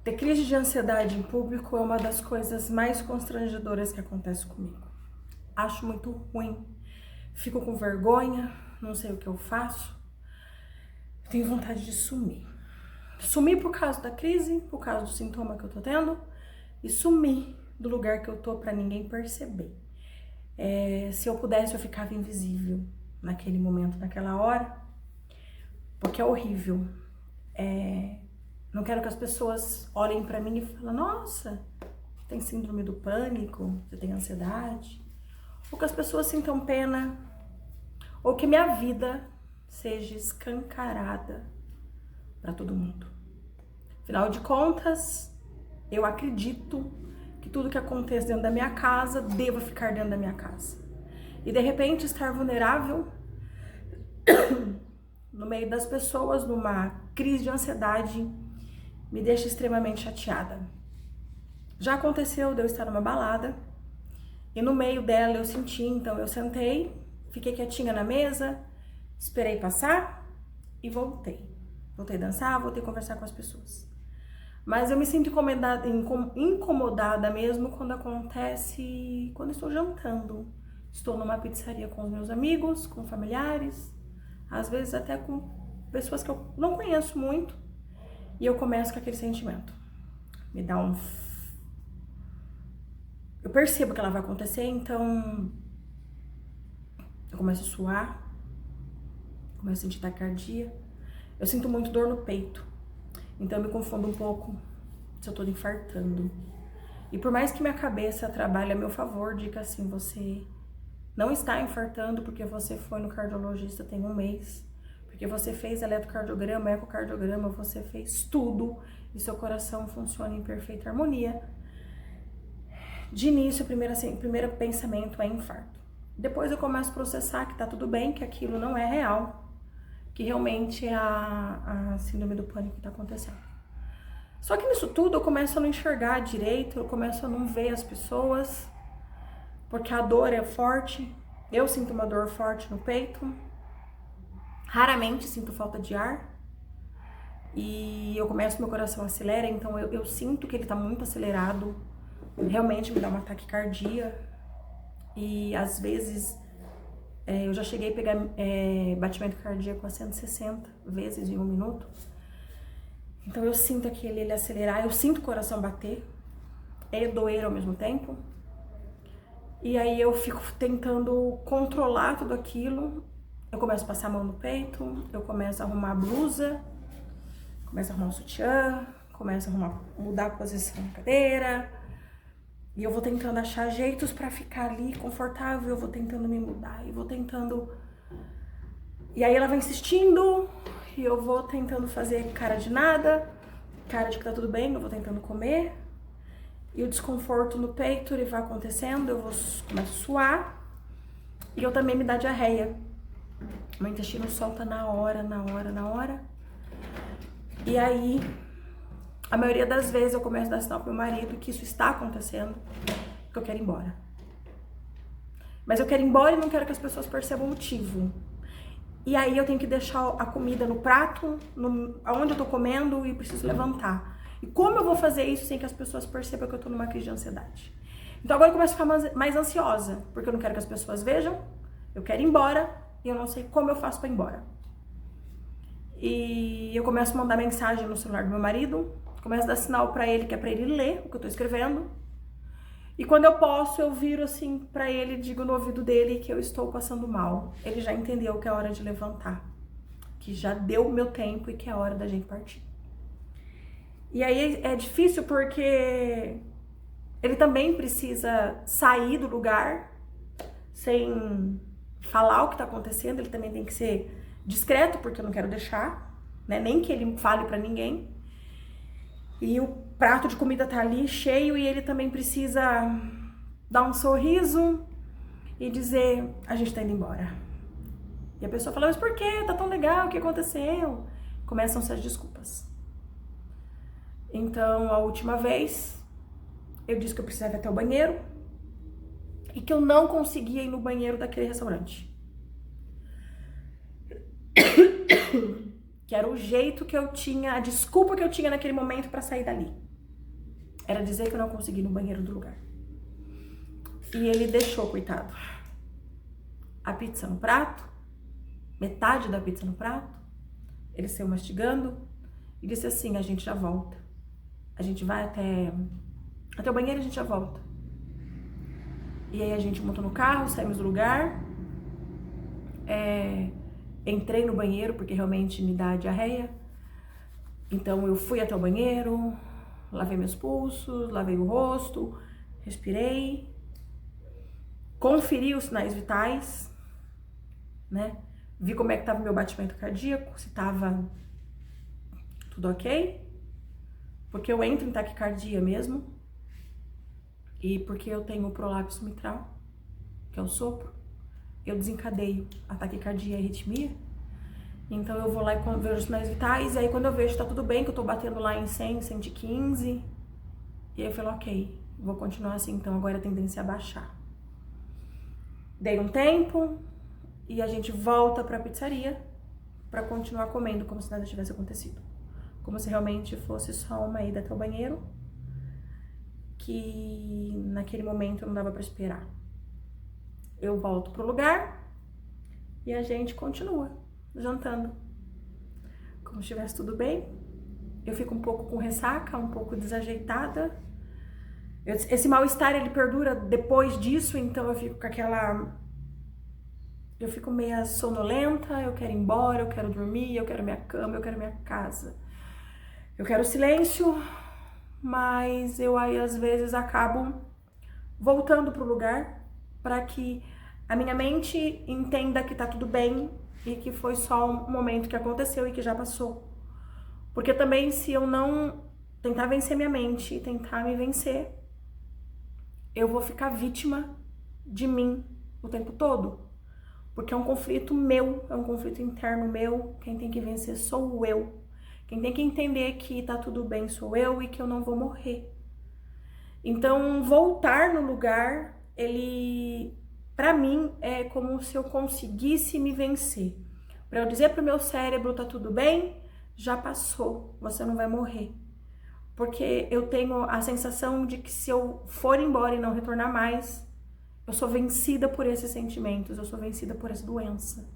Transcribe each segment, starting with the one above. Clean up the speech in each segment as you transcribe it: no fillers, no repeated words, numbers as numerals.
Ter crise de ansiedade em público é uma das coisas mais constrangedoras que acontece comigo. Acho muito ruim, fico com vergonha, não sei o que eu faço, tenho vontade de sumir. Sumir por causa da crise, por causa do sintoma que eu tô tendo, e sumir do lugar que eu tô pra ninguém perceber. Se eu pudesse, eu ficava invisível naquele momento, naquela hora, porque é horrível. Não quero que as pessoas olhem pra mim e falem, nossa, tem síndrome do pânico, você tem ansiedade. Ou que as pessoas sintam pena, ou que minha vida seja escancarada pra todo mundo. Afinal de contas, eu acredito que tudo que acontece dentro da minha casa deva ficar dentro da minha casa. E de repente estar vulnerável no meio das pessoas, numa crise de ansiedade, me deixa extremamente chateada. Já aconteceu de eu estar numa balada e no meio dela eu senti, então eu sentei, fiquei quietinha na mesa, esperei passar e voltei. Voltei a dançar, voltei a conversar com as pessoas. Mas eu me sinto incomodada mesmo quando acontece, quando estou jantando. Estou numa pizzaria com os meus amigos, com familiares, às vezes até com pessoas que eu não conheço muito, e eu começo com aquele sentimento. Me dá um... Eu percebo que ela vai acontecer, então eu começo a suar, começo a sentir taquicardia, eu sinto muito dor no peito, então eu me confundo um pouco se eu tô infartando. E por mais que minha cabeça trabalhe a meu favor, diga assim, você não está infartando porque você foi no cardiologista tem um mês, porque você fez eletrocardiograma, ecocardiograma, você fez tudo e seu coração funciona em perfeita harmonia. De início, o primeiro pensamento é infarto. Depois eu começo a processar que tá tudo bem, que aquilo não é real, que realmente é a síndrome do pânico que tá acontecendo. Só que nisso tudo eu começo a não enxergar direito, eu começo a não ver as pessoas, porque a dor é forte, eu sinto uma dor forte no peito, raramente sinto falta de ar, e meu coração acelera, então eu sinto que ele tá muito acelerado, realmente me dá uma taquicardia, e às vezes eu já cheguei a pegar batimento cardíaco a 160 vezes em 1 minuto, então eu sinto ele acelerar, eu sinto o coração bater, e doer ao mesmo tempo, e aí eu fico tentando controlar tudo aquilo, eu começo a passar a mão no peito, eu começo a arrumar a blusa, começo a arrumar o sutiã, começo a mudar a posição da cadeira, e eu vou tentando achar jeitos pra ficar ali confortável, eu vou tentando me mudar, e vou tentando... E aí ela vai insistindo, e eu vou tentando fazer cara de nada, cara de que tá tudo bem, eu vou tentando comer, e o desconforto no peito, ele vai acontecendo, começo a suar, e eu também me dá diarreia. Meu intestino solta na hora. E aí, a maioria das vezes eu começo a dar sinal pro meu marido que isso está acontecendo, que eu quero ir embora. Mas eu quero ir embora e não quero que as pessoas percebam o motivo. E aí eu tenho que deixar a comida no prato, onde eu tô comendo, e preciso levantar. E como eu vou fazer isso sem que as pessoas percebam que eu tô numa crise de ansiedade? Então agora eu começo a ficar mais ansiosa, porque eu não quero que as pessoas vejam, eu quero ir embora, e eu não sei como eu faço pra ir embora. E eu começo a mandar mensagem no celular do meu marido, começo a dar sinal pra ele, que é pra ele ler o que eu tô escrevendo. E quando eu posso, eu viro assim pra ele, digo no ouvido dele que eu estou passando mal. Ele já entendeu que é hora de levantar, que já deu o meu tempo e que é hora da gente partir. E aí é difícil porque ele também precisa sair do lugar sem falar o que tá acontecendo, ele também tem que ser discreto, porque eu não quero deixar, né, nem que ele fale pra ninguém. E o prato de comida tá ali cheio e ele também precisa dar um sorriso e dizer, a gente tá indo embora. E a pessoa fala, mas por quê? Tá tão legal, o que aconteceu? Começam-se as desculpas. Então, a última vez, eu disse que eu precisava ir até o banheiro e que eu não conseguia ir no banheiro daquele restaurante. Que era o jeito que eu tinha, a desculpa que eu tinha naquele momento pra sair dali. era dizer que eu não consegui ir no banheiro do lugar. E ele deixou, coitado, a pizza no prato, metade da pizza no prato. Ele saiu mastigando e disse assim: a gente já volta. A gente vai até o banheiro e a gente já volta. E aí a gente montou no carro, saímos do lugar. Entrei no banheiro porque realmente me dá diarreia. Então eu fui até o banheiro, lavei meus pulsos, lavei o rosto, respirei, conferi os sinais vitais, né? Vi como é que tava o meu batimento cardíaco, se tava tudo ok, porque eu entro em taquicardia mesmo, e porque eu tenho prolapso mitral, que é o sopro, eu desencadeio a taquicardia e a arritmia. Então eu vou lá e vejo os sinais vitais, e aí quando eu vejo que tá tudo bem, que eu tô batendo lá em 100, 115, e aí eu falo, ok, vou continuar assim, então agora a tendência é a baixar. Dei um tempo, e a gente volta pra pizzaria pra continuar comendo como se nada tivesse acontecido. Como se realmente fosse só uma ida até o banheiro, que naquele momento não dava pra esperar. Eu volto pro lugar e a gente continua jantando, como se estivesse tudo bem. Eu fico um pouco com ressaca, um pouco desajeitada. Esse mal-estar, ele perdura depois disso, então eu fico com aquela... Eu fico meio sonolenta, eu quero ir embora, eu quero dormir, eu quero minha cama, eu quero minha casa. Eu quero silêncio, mas eu aí às vezes acabo voltando pro lugar para que a minha mente entenda que tá tudo bem e que foi só um momento que aconteceu e que já passou. Porque também, se eu não tentar vencer minha mente e tentar me vencer, eu vou ficar vítima de mim o tempo todo. Porque é um conflito meu, é um conflito interno meu. Quem tem que vencer sou eu. Quem tem que entender que tá tudo bem sou eu e que eu não vou morrer. Então, voltar no lugar, ele, pra mim, é como se eu conseguisse me vencer. Pra eu dizer pro meu cérebro, tá tudo bem, já passou, você não vai morrer. Porque eu tenho a sensação de que se eu for embora e não retornar mais, eu sou vencida por esses sentimentos, eu sou vencida por essa doença.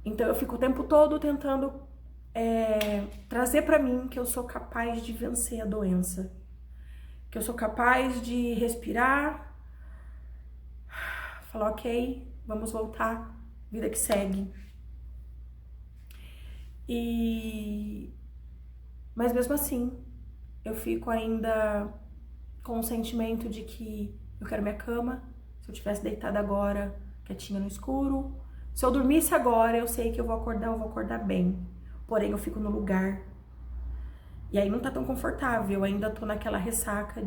Então eu fico o tempo todo tentando trazer pra mim que eu sou capaz de vencer a doença. Que eu sou capaz de respirar, falar, ok, vamos voltar, vida que segue. Mas mesmo assim, eu fico ainda com o sentimento de que eu quero minha cama. Se eu tivesse deitada agora, quietinha no escuro. Se eu dormisse agora, eu sei que eu vou acordar bem. Porém, eu fico no lugar. E aí não tá tão confortável, eu ainda tô naquela ressaca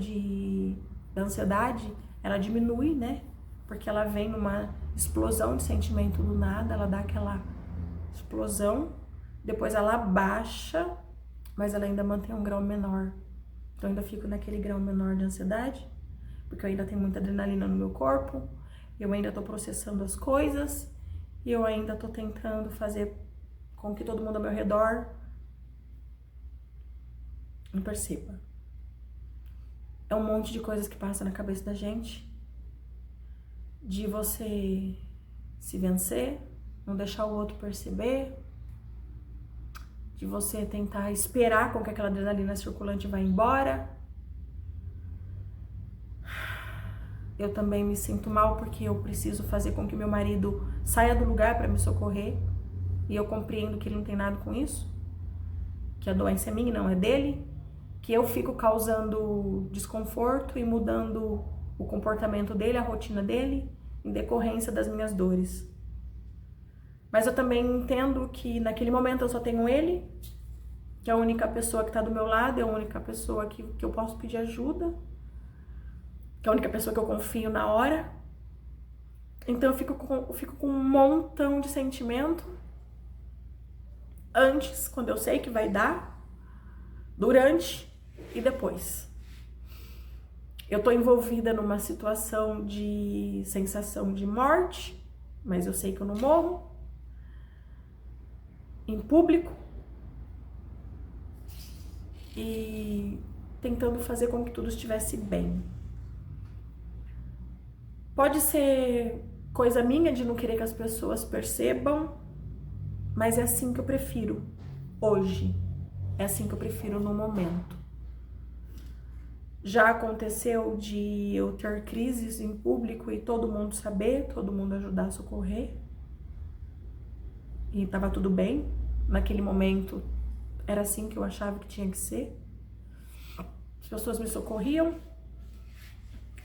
da ansiedade, ela diminui, né? Porque ela vem numa explosão de sentimento do nada, ela dá aquela explosão, depois ela baixa, mas ela ainda mantém um grau menor. Então eu ainda fico naquele grau menor de ansiedade, porque eu ainda tenho muita adrenalina no meu corpo, eu ainda tô processando as coisas, e eu ainda tô tentando fazer com que todo mundo ao meu redor não perceba. É um monte de coisas que passa na cabeça da gente, de você se vencer, não deixar o outro perceber, de você tentar esperar com que aquela adrenalina circulante vá embora. Eu também me sinto mal porque eu preciso fazer com que meu marido saia do lugar para me socorrer, e eu compreendo que ele não tem nada com isso, que a doença é minha e não é dele, que eu fico causando desconforto e mudando o comportamento dele, a rotina dele, em decorrência das minhas dores. Mas eu também entendo que naquele momento eu só tenho ele, que é a única pessoa que está do meu lado, é a única pessoa que eu posso pedir ajuda, que é a única pessoa que eu confio na hora. Então eu fico com um montão de sentimento antes, quando eu sei que vai dar, durante e depois. Eu tô envolvida numa situação de sensação de morte, mas eu sei que eu não morro. Em público. E tentando fazer com que tudo estivesse bem. Pode ser coisa minha de não querer que as pessoas percebam, mas é assim que eu prefiro hoje. É assim que eu prefiro no momento. Já aconteceu de eu ter crises em público e todo mundo saber, todo mundo ajudar a socorrer. E tava tudo bem. Naquele momento era assim que eu achava que tinha que ser. As pessoas me socorriam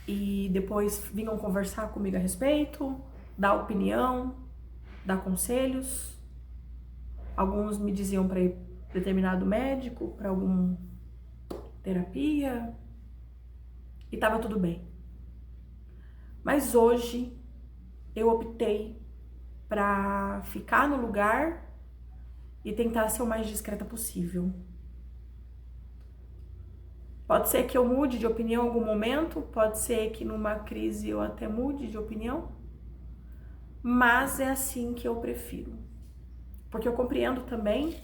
e depois vinham conversar comigo a respeito, dar opinião, dar conselhos. Alguns me diziam para ir para determinado médico, para alguma terapia, e tava tudo bem. Mas hoje eu optei para ficar no lugar e tentar ser o mais discreta possível. Pode ser que eu mude de opinião em algum momento, pode ser que numa crise eu até mude de opinião, mas é assim que eu prefiro. Porque eu compreendo também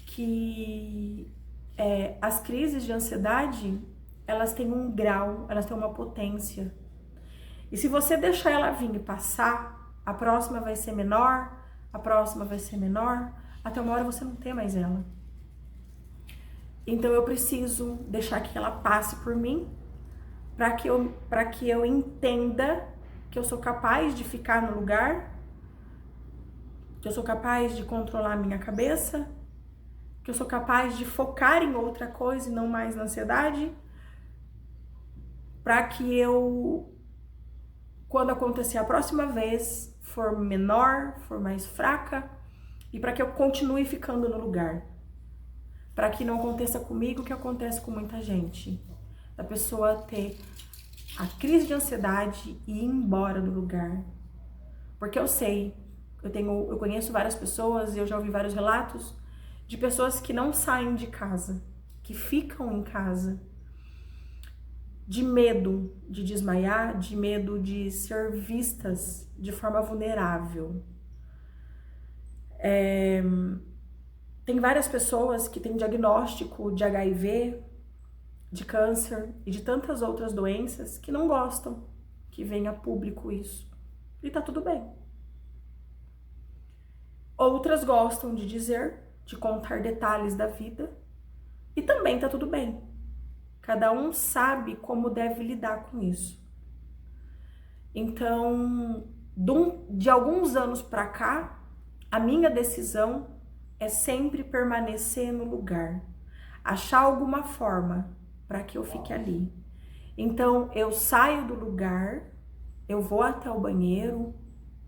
que as crises de ansiedade, elas têm um grau, elas têm uma potência. E se você deixar ela vir e passar, a próxima vai ser menor, a próxima vai ser menor, até uma hora você não ter mais ela. Então eu preciso deixar que ela passe por mim, para que eu entenda que eu sou capaz de ficar no lugar, que eu sou capaz de controlar a minha cabeça, que eu sou capaz de focar em outra coisa e não mais na ansiedade, para que eu, quando acontecer a próxima vez, for menor, for mais fraca, e para que eu continue ficando no lugar. Para que não aconteça comigo o que acontece com muita gente. Da pessoa ter a crise de ansiedade e ir embora do lugar. Porque eu sei, eu conheço várias pessoas e eu já ouvi vários relatos de pessoas que não saem de casa, que ficam em casa, de medo de desmaiar, de medo de ser vistas de forma vulnerável. Tem várias pessoas que têm diagnóstico de HIV, de câncer e de tantas outras doenças que não gostam que venha a público isso. E tá tudo bem. Outras gostam de dizer, de contar detalhes da vida, e também tá tudo bem. Cada um sabe como deve lidar com isso. Então, de alguns anos pra cá, a minha decisão é sempre permanecer no lugar, achar alguma forma para que eu fique ali. Então, eu saio do lugar, eu vou até o banheiro,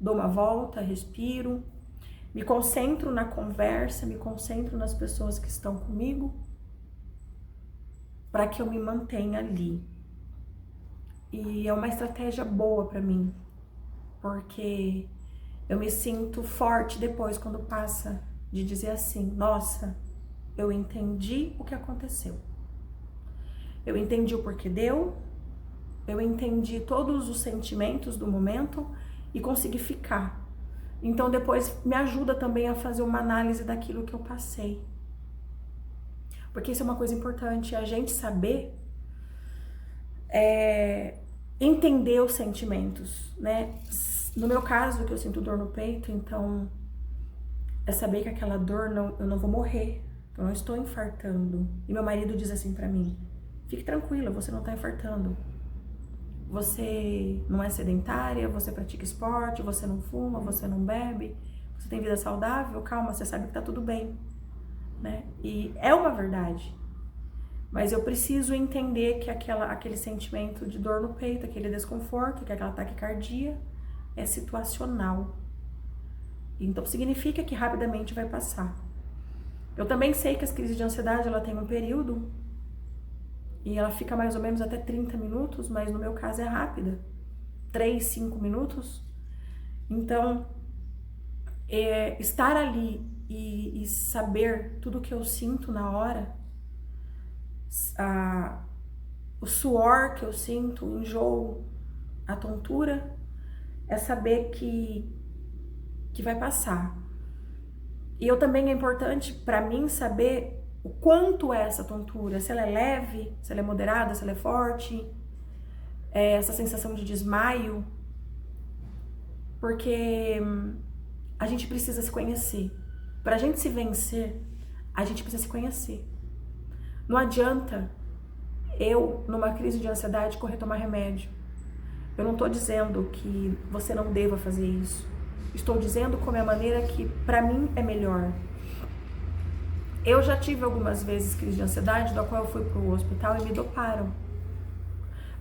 dou uma volta, respiro, me concentro na conversa, me concentro nas pessoas que estão comigo, para que eu me mantenha ali. E é uma estratégia boa para mim, porque eu me sinto forte depois quando passa de dizer assim, nossa, eu entendi o que aconteceu. Eu entendi o porquê deu, eu entendi todos os sentimentos do momento e consegui ficar. Então depois me ajuda também a fazer uma análise daquilo que eu passei. Porque isso é uma coisa importante, a gente saber entender os sentimentos, né? No meu caso, que eu sinto dor no peito, então é saber que aquela dor, eu não vou morrer, eu não estou infartando. E meu marido diz assim pra mim, fique tranquila, você não tá infartando. Você não é sedentária, você pratica esporte, você não fuma, você não bebe, você tem vida saudável, calma, você sabe que tá tudo bem, né? E é uma verdade. Mas eu preciso entender que aquele sentimento de dor no peito, aquele desconforto, que aquela taquicardia é situacional. Então significa que rapidamente vai passar. Eu também sei que as crises de ansiedade, ela tem um período e ela fica mais ou menos até 30 minutos, mas no meu caso é rápida, 3, 5 minutos. Então, estar ali e saber tudo que eu sinto na hora, o suor que eu sinto, o enjoo, a tontura, é saber que vai passar. E eu também é importante para mim saber o quanto é essa tontura, se ela é leve, se ela é moderada, se ela é forte, essa sensação de desmaio, porque a gente precisa se conhecer. Pra gente se vencer, a gente precisa se conhecer. Não adianta eu, numa crise de ansiedade, correr tomar remédio. Eu não tô dizendo que você não deva fazer isso. Estou dizendo como é a maneira que pra mim é melhor. Eu já tive algumas vezes crise de ansiedade, da qual eu fui pro hospital e me doparam.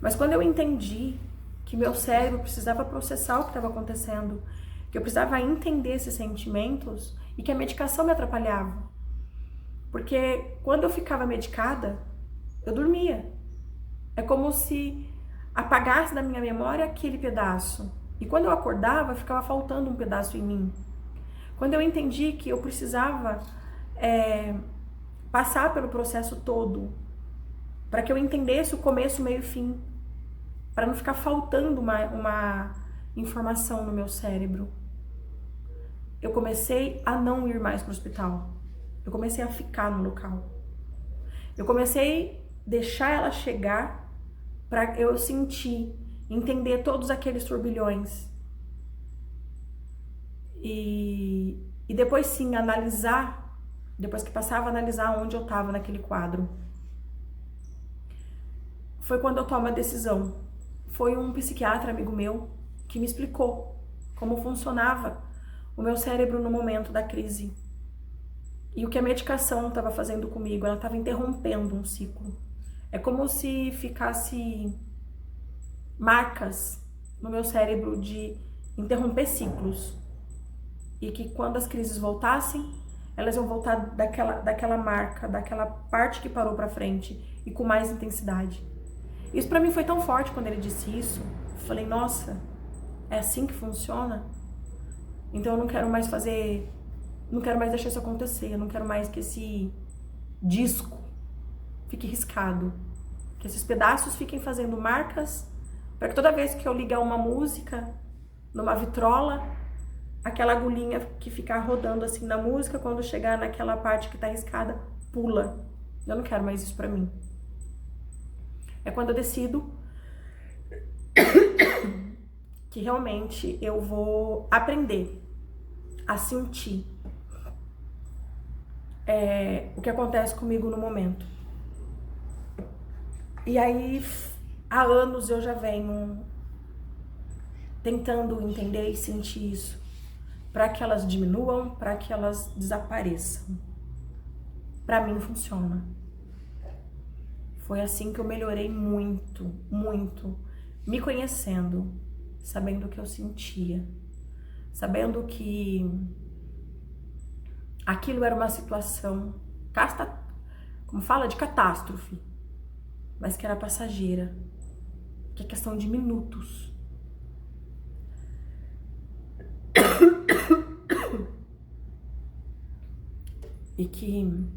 Mas quando eu entendi que meu cérebro precisava processar o que estava acontecendo, que eu precisava entender esses sentimentos e que a medicação me atrapalhava. Porque quando eu ficava medicada, eu dormia. É como se apagasse da minha memória aquele pedaço. E quando eu acordava, ficava faltando um pedaço em mim. Quando eu entendi que eu precisava passar pelo processo todo, para que eu entendesse o começo, meio e fim, para não ficar faltando uma informação no meu cérebro, eu comecei a não ir mais para o hospital. Eu comecei a ficar no local. Eu comecei a deixar ela chegar para eu sentir, entender todos aqueles turbilhões. E depois sim, analisar, depois que passava, analisar onde eu estava naquele quadro. Foi quando eu tomo a decisão. Foi um psiquiatra amigo meu que me explicou como funcionava o meu cérebro no momento da crise. E o que a medicação estava fazendo comigo, ela estava interrompendo um ciclo. É como se ficasse marcas no meu cérebro de interromper ciclos. E que quando as crises voltassem, elas iam voltar daquela marca, daquela parte que parou para frente e com mais intensidade. Isso para mim foi tão forte quando ele disse isso. Eu falei, nossa, é assim que funciona? Então eu não quero mais deixar isso acontecer, eu não quero mais que esse disco fique riscado, que esses pedaços fiquem fazendo marcas, para que toda vez que eu ligar uma música numa vitrola, aquela agulhinha que ficar rodando assim na música, quando chegar naquela parte que tá riscada, pula. Eu não quero mais isso para mim. É quando eu decido que realmente eu vou aprender a sentir o que acontece comigo no momento. E aí, há anos eu já venho tentando entender e sentir isso, para que elas diminuam, para que elas desapareçam. Para mim funciona. Foi assim que eu melhorei muito, muito, me conhecendo, sabendo o que eu sentia, sabendo que aquilo era uma situação, como fala, de catástrofe, mas que era passageira, que é questão de minutos. E que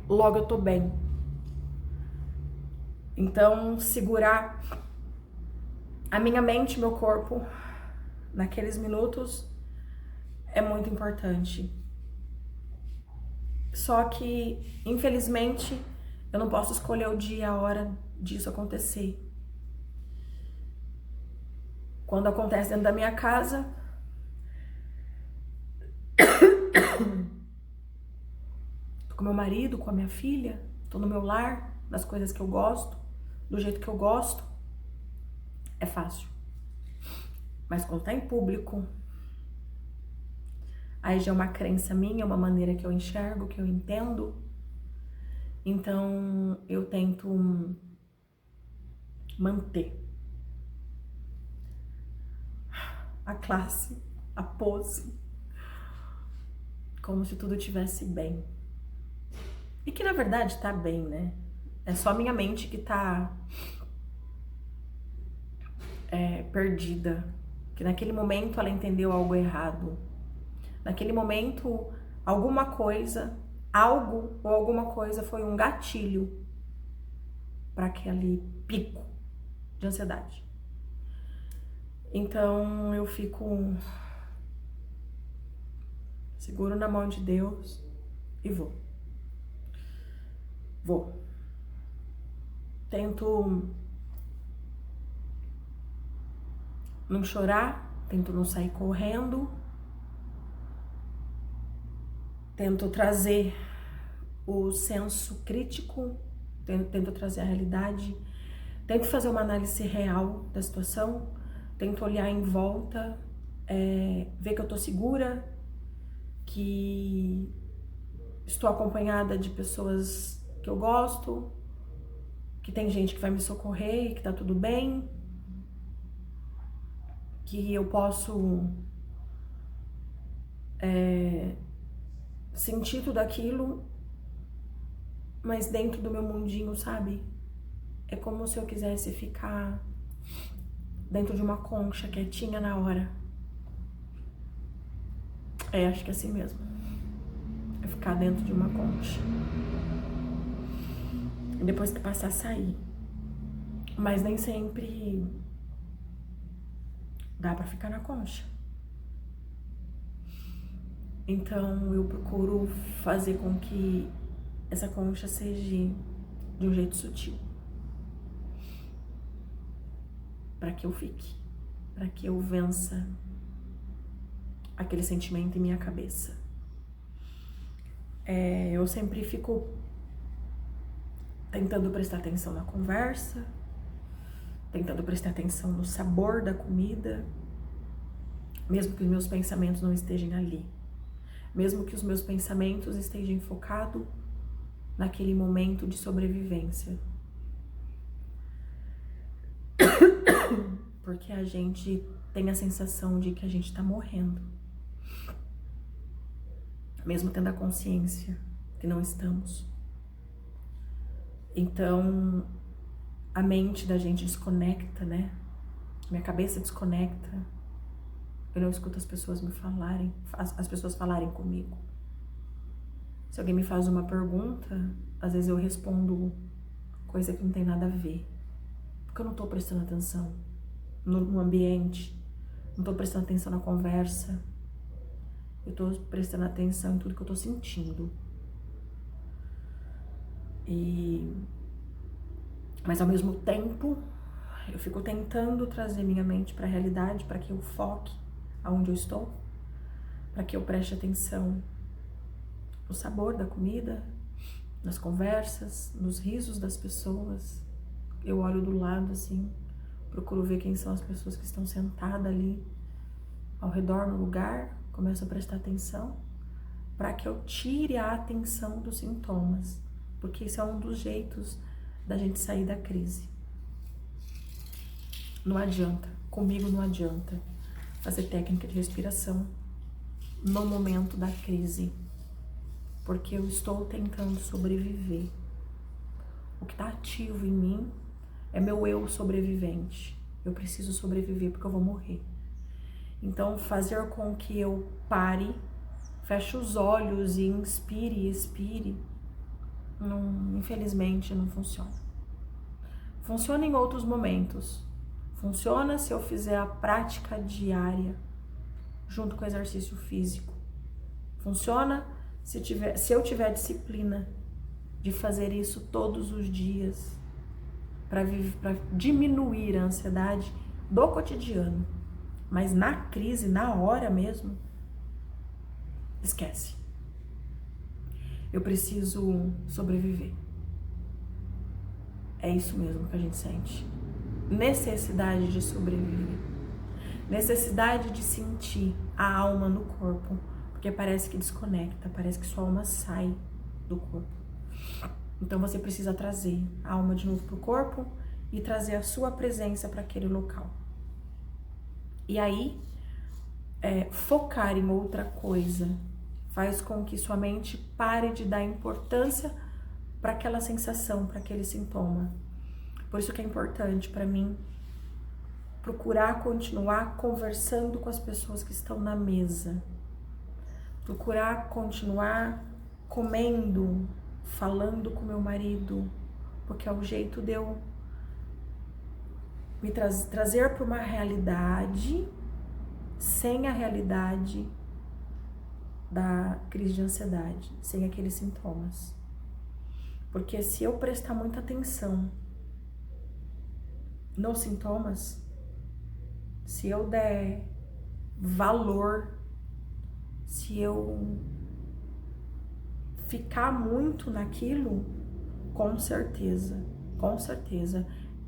logo eu tô bem. Então, segurar a minha mente e meu corpo naqueles minutos é muito importante. Só que, infelizmente, eu não posso escolher o dia e a hora disso acontecer. Quando acontece dentro da minha casa, tô com meu marido, com a minha filha, tô no meu lar, nas coisas que eu gosto, do jeito que eu gosto, é fácil. Mas quando tá em público, aí já é uma crença minha, uma maneira que eu enxergo, que eu entendo. Então eu tento manter a classe, a pose, como se tudo estivesse bem. E que na verdade tá bem, né? É só minha mente que tá perdida. Que naquele momento ela entendeu algo errado. Naquele momento, algo ou alguma coisa foi um gatilho para aquele pico de ansiedade. Então eu fico Seguro na mão de Deus e vou. Tento não chorar, tento não sair correndo, tento trazer o senso crítico, tento trazer a realidade, tento fazer uma análise real da situação, tento olhar em volta, ver que eu tô segura, que estou acompanhada de pessoas que eu gosto, que tem gente que vai me socorrer e que tá tudo bem, que eu posso sentir tudo aquilo, mas dentro do meu mundinho, sabe? É como se eu quisesse ficar dentro de uma concha quietinha na hora. Acho que é assim mesmo. É ficar dentro de uma concha. E depois que passar, sair. Mas nem sempre dá pra ficar na concha. Então eu procuro fazer com que essa concha seja de um jeito sutil. Para que eu fique. Para que eu vença aquele sentimento em minha cabeça. Eu sempre fico tentando prestar atenção na conversa, tentando prestar atenção no sabor da comida, mesmo que os meus pensamentos não estejam ali, mesmo que os meus pensamentos estejam focados naquele momento de sobrevivência. Porque a gente tem a sensação de que a gente tá morrendo, mesmo tendo a consciência que não estamos. Então, a mente da gente desconecta, né? Minha cabeça desconecta. Eu não escuto as pessoas me falarem, as pessoas falarem comigo. Se alguém me faz uma pergunta, às vezes eu respondo coisa que não tem nada a ver. Porque eu não tô prestando atenção no ambiente, não tô prestando atenção na conversa. Eu tô prestando atenção em tudo que eu tô sentindo. Mas ao mesmo tempo, eu fico tentando trazer minha mente para a realidade, para que eu foque aonde eu estou, para que eu preste atenção no sabor da comida, nas conversas, nos risos das pessoas. Eu olho do lado assim, procuro ver quem são as pessoas que estão sentadas ali ao redor no lugar, começo a prestar atenção para que eu tire a atenção dos sintomas, porque isso é um dos jeitos da gente sair da crise. Não adianta, comigo não adianta fazer técnica de respiração no momento da crise, porque eu estou tentando sobreviver. O que está ativo em mim é meu eu sobrevivente. Eu preciso sobreviver porque eu vou morrer. Então, fazer com que eu pare, feche os olhos e inspire e expire, infelizmente não funciona. Funciona em outros momentos. Funciona se eu fizer a prática diária junto com o exercício físico. Funciona se eu tiver disciplina de fazer isso todos os dias para diminuir a ansiedade do cotidiano. Mas na crise, na hora mesmo, esquece. Eu preciso sobreviver. É isso mesmo que a gente sente. Necessidade de sobreviver. Necessidade de sentir a alma no corpo. Porque parece que desconecta, parece que sua alma sai do corpo. Então você precisa trazer a alma de novo para o corpo e trazer a sua presença para aquele local. E aí, focar em outra coisa faz com que sua mente pare de dar importância para aquela sensação, para aquele sintoma. Por isso que é importante para mim procurar continuar conversando com as pessoas que estão na mesa. Procurar continuar comendo, falando com meu marido, porque é o jeito de eu me trazer para uma realidade sem a realidade da crise de ansiedade, sem aqueles sintomas. Porque se eu prestar muita atenção nos sintomas, se eu der valor, se eu ficar muito naquilo, com certeza,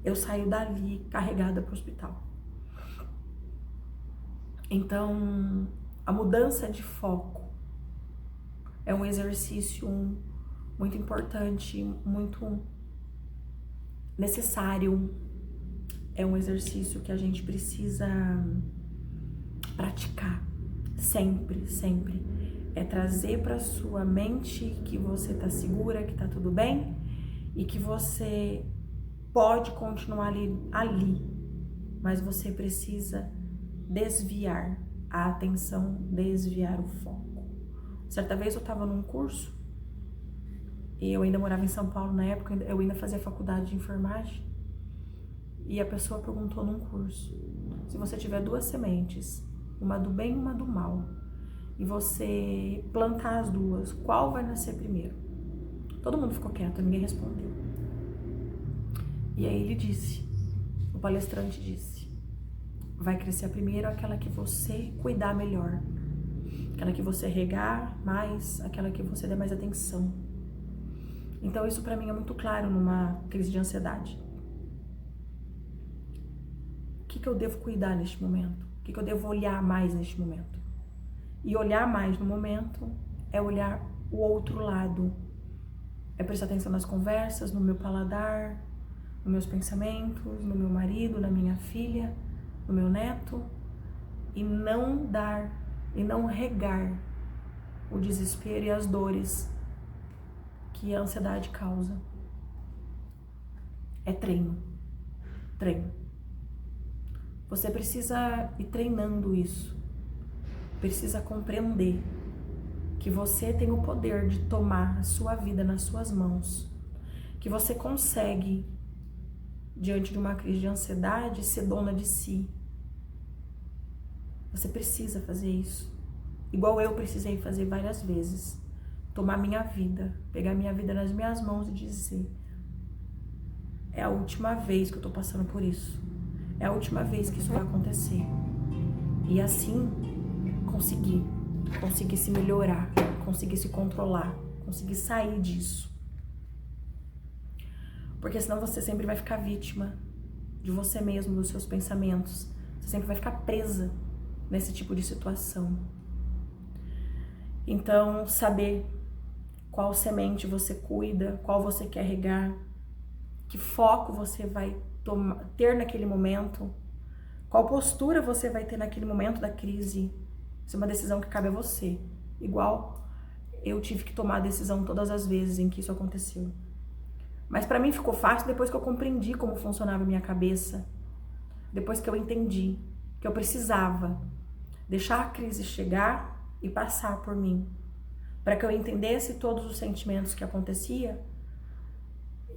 eu saio dali carregada para o hospital. Então, a mudança de foco é um exercício muito importante, muito necessário. É um exercício que a gente precisa praticar sempre. É trazer para sua mente que você tá segura, que tá tudo bem e que você pode continuar ali, mas você precisa desviar a atenção, desviar o foco. Certa vez eu tava num curso e eu ainda morava em São Paulo na época, eu ainda fazia faculdade de enfermagem, e a pessoa perguntou num curso: se você tiver 2 sementes, uma do bem e uma do mal, e você plantar as 2, qual vai nascer primeiro? Todo mundo ficou quieto, ninguém respondeu. E aí ele disse, o palestrante disse: vai crescer primeiro aquela que você cuidar melhor, aquela que você regar mais, aquela que você der mais atenção. Então isso pra mim é muito claro numa crise de ansiedade. O que eu devo cuidar neste momento? O que eu devo olhar mais neste momento? E olhar mais no momento é olhar o outro lado, é prestar atenção nas conversas, no meu paladar, nos meus pensamentos, no meu marido, na minha filha, no meu neto, e não regar o desespero e as dores que a ansiedade causa. É treino. Você precisa ir treinando isso, precisa compreender que você tem o poder de tomar a sua vida nas suas mãos, que você consegue, diante de uma crise de ansiedade, ser dona de si. Você precisa fazer isso, igual eu precisei fazer várias vezes. Tomar minha vida, pegar minha vida nas minhas mãos e dizer: é a última vez que eu tô passando por isso, é a última vez que isso vai acontecer. E assim, conseguir se melhorar, conseguir se controlar, conseguir sair disso. Porque senão você sempre vai ficar vítima de você mesmo, dos seus pensamentos. Você sempre vai ficar presa nesse tipo de situação. Então, saber qual semente você cuida, qual você quer regar, que foco você vai ter naquele momento, qual postura você vai ter naquele momento da crise. Isso é uma decisão que cabe a você. Igual eu tive que tomar a decisão todas as vezes em que isso aconteceu. Mas pra mim ficou fácil depois que eu compreendi como funcionava a minha cabeça. Depois que eu entendi que eu precisava deixar a crise chegar e passar por mim, para que eu entendesse todos os sentimentos que acontecia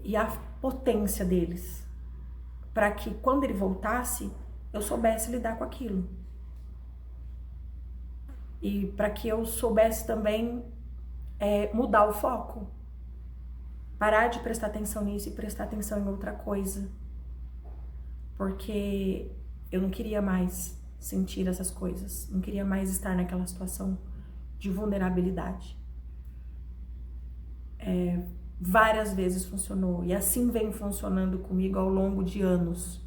e a potência deles, para que quando ele voltasse, eu soubesse lidar com aquilo. E para que eu soubesse também mudar o foco, parar de prestar atenção nisso e prestar atenção em outra coisa, porque eu não queria mais sentir essas coisas, não queria mais estar naquela situação de vulnerabilidade. Várias vezes funcionou, e assim vem funcionando comigo ao longo de anos,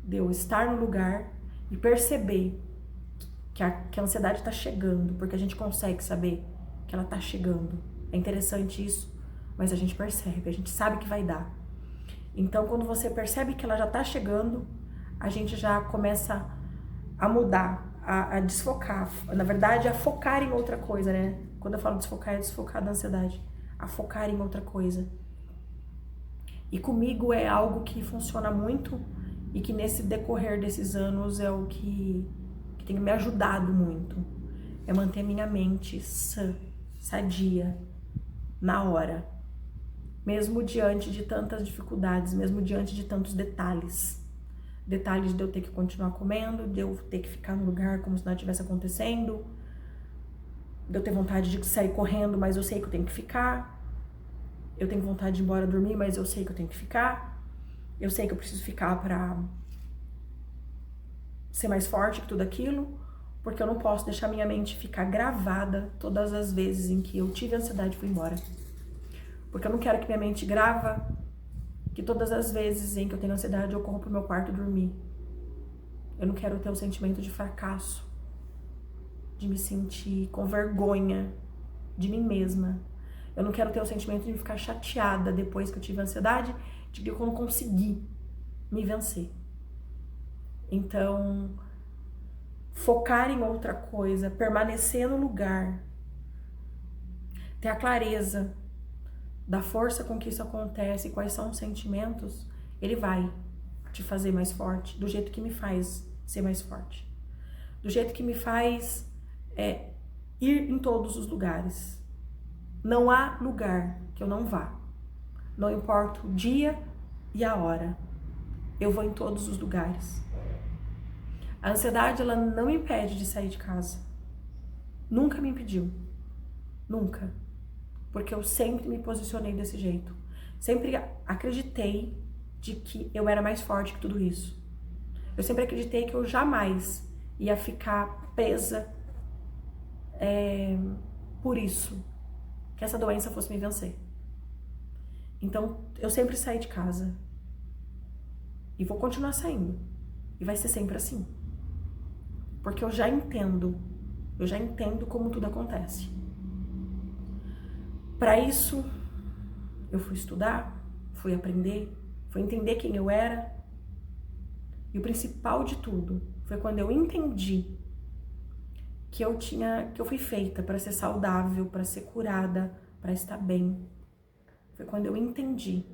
de eu estar no lugar e perceber que a ansiedade está chegando, porque a gente consegue saber que ela está chegando. É interessante isso, mas a gente percebe, a gente sabe que vai dar. Então, quando você percebe que ela já está chegando, a gente já começa a mudar, a desfocar, na verdade, a focar em outra coisa, né? Quando eu falo desfocar, é desfocar da ansiedade, a focar em outra coisa. E comigo é algo que funciona muito e que nesse decorrer desses anos é o que tem me ajudado muito. É manter minha mente sadia, na hora. Mesmo diante de tantas dificuldades, mesmo diante de tantos detalhes. Detalhes de eu ter que continuar comendo, de eu ter que ficar no lugar como se nada estivesse acontecendo. de eu ter vontade de sair correndo, mas eu sei que eu tenho que ficar. Eu tenho vontade de ir embora dormir, mas eu sei que eu tenho que ficar. Eu sei que eu preciso ficar pra ser mais forte que tudo aquilo, porque eu não posso deixar minha mente ficar gravada todas as vezes em que eu tive ansiedade e fui embora. Porque eu não quero que minha mente grava que todas as vezes em que eu tenho ansiedade eu corro pro meu quarto dormir. Eu não quero ter o sentimento de fracasso, de me sentir com vergonha de mim mesma. Eu não quero ter o sentimento de ficar chateada depois que eu tive ansiedade, de que eu não consegui me vencer. Então, focar em outra coisa, permanecer no lugar, ter a clareza da força com que isso acontece, quais são os sentimentos, ele vai te fazer mais forte, do jeito que me faz ser mais forte. Do jeito que me faz ir em todos os lugares. Não há lugar que eu não vá. Não importa o dia e a hora. Eu vou em todos os lugares. A ansiedade, ela não me impede de sair de casa. Nunca me impediu. Nunca. Porque eu sempre me posicionei desse jeito. Sempre acreditei de que eu era mais forte que tudo isso. Eu sempre acreditei que eu jamais ia ficar presa por isso. Que essa doença fosse me vencer. Então, eu sempre saí de casa. E vou continuar saindo. E vai ser sempre assim. Porque eu já entendo como tudo acontece. Para isso, eu fui estudar, fui aprender, fui entender quem eu era. E o principal de tudo foi quando eu entendi que eu fui feita para ser saudável, para ser curada, para estar bem. Foi quando eu entendi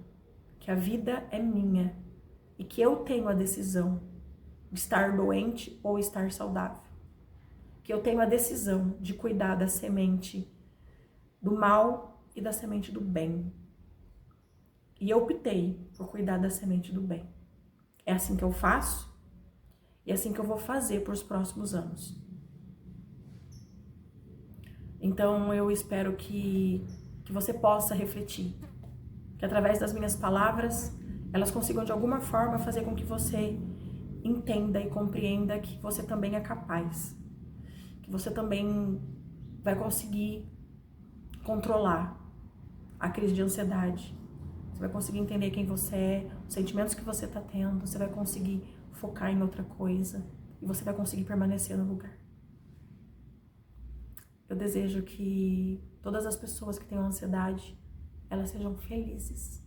que a vida é minha e que eu tenho a decisão de estar doente ou estar saudável. Que eu tenho a decisão de cuidar da semente do mal e da semente do bem. E eu optei por cuidar da semente do bem. É assim que eu faço e é assim que eu vou fazer por os próximos anos. Então eu espero que você possa refletir, que através das minhas palavras, elas consigam de alguma forma fazer com que você entenda e compreenda que você também é capaz, que você também vai conseguir controlar a crise de ansiedade, você vai conseguir entender quem você é, os sentimentos que você está tendo, você vai conseguir focar em outra coisa e você vai conseguir permanecer no lugar. Eu desejo que todas as pessoas que tenham ansiedade, elas sejam felizes.